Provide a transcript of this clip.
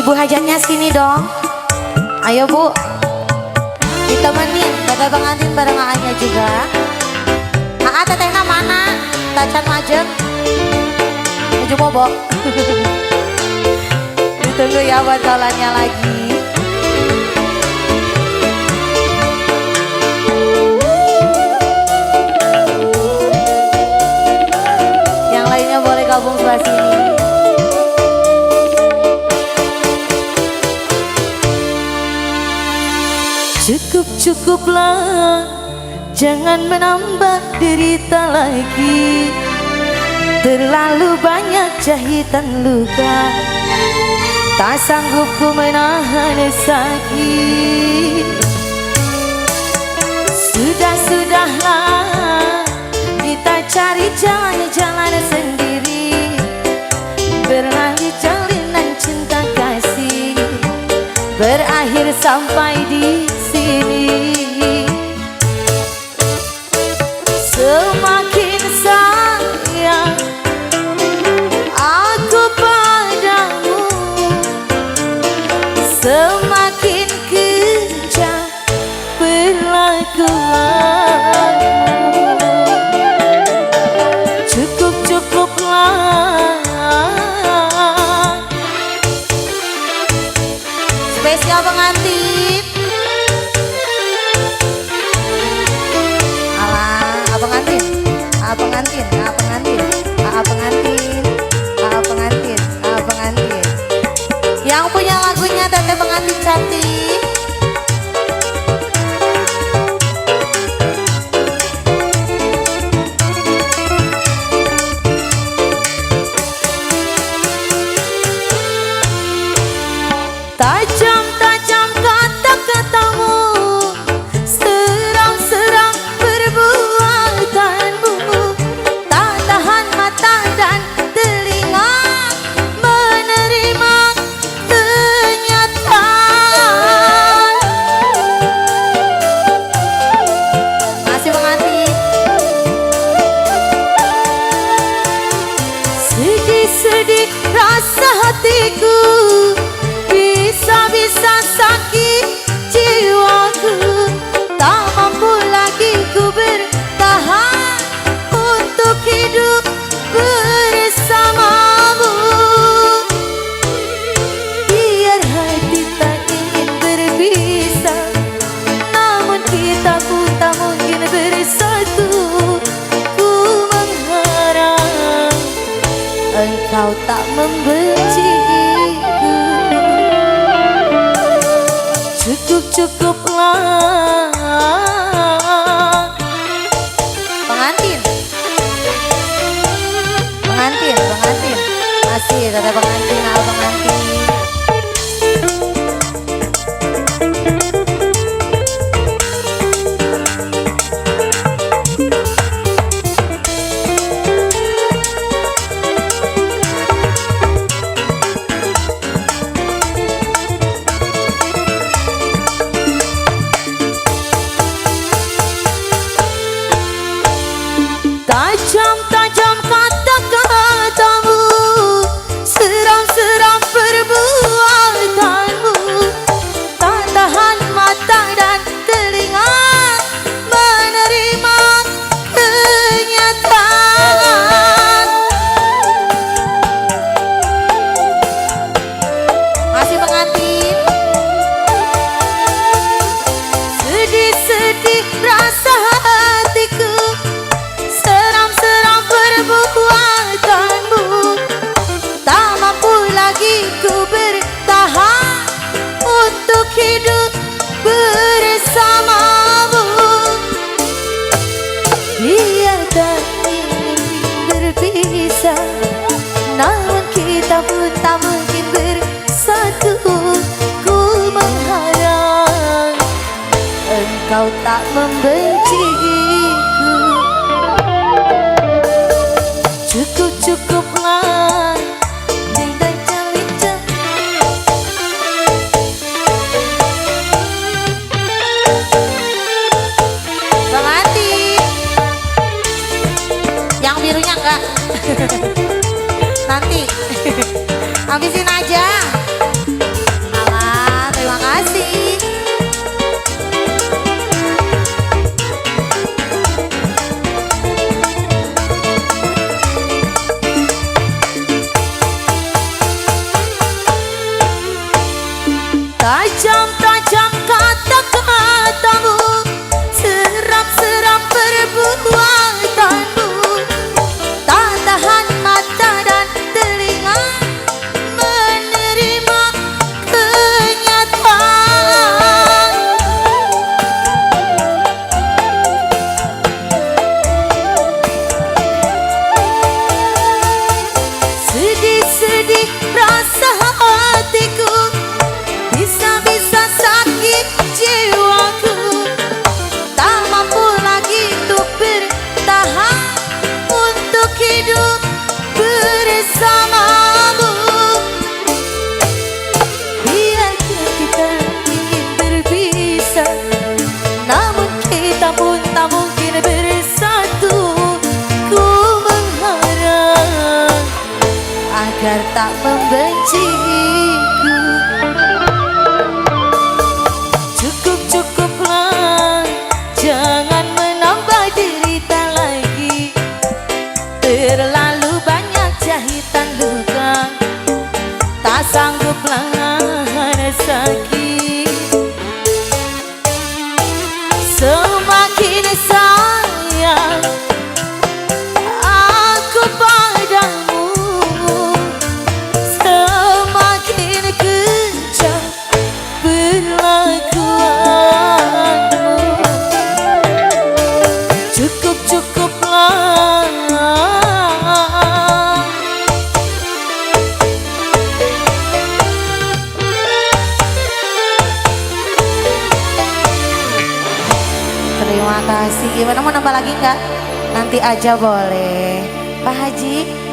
Ibu hajatnya sini dong. Ayo Bu, ditemenin teteh pengantin bareng Aanya juga. Tetehna mana? Tacan majeng. Menuju bobo. Ditunggu ya buat kaulannya lagi. Yang lainnya boleh gabung sebelah sini. Cukup-cukuplah, jangan menambah derita lagi. Terlalu banyak jahitan luka, tak sanggup ku menahan sakit. Sudah-sudahlah, kita cari jalan-jalan sendiri. Berlanjut jalinan cinta kasih, berakhir sampai di sini. Semakin sayang aku padamu, semakin kejam perlakuanmu. Cukup-cukuplah. Spesial pengantin. Pengantin. Yang punya lagunya teteh pengantin cantik. Tajam-tajam kata-katamu, serang-serang perbuatanmu. Tak tahan mata dan telinga menerima kenyataan. Masih pengantin. Sedih-sedih rasa hatiku, bisa-bisa sakit jiwaku. Tak mampu lagi ku bertahan untuk hidup bersamamu. Biar hati tak ingin berpisah, namun kita pun tak mungkin bersatu. Ku mengharap engkau tak membenciku. Cukup-cukuplah. Pengantin. Masih ada pengantin, pengantin. Tajam-tajam kata-katamu, seram-seram perbuatanmu. Tak tahan mata dan telinga menerima kenyataan. Masih pengantin. Sedih-sedih rasa hatiku, perbuatanmu. Tak mampu lagi ku bertahan untuk hidup bersamamu. Biar tak ingin berpisah, namun kita pun tak mungkin bersatu. Ku mengharap engkau tak membenciku. Cukup-cukuplah. Pengantin. Yang birunya enggak. Nanti habisin aja. agar tak membenciku. Cukup-cukuplah, jangan menambah derita lagi. Terlalu banyak jahitan luka, tak sangguplah sakit. Semakin sayang aku padamu, semakin kejam perlakuanmu. Cukup-cukuplah, terima kasih. Gimana, mau nambah lagi nggak? Nanti aja boleh, Pak Haji.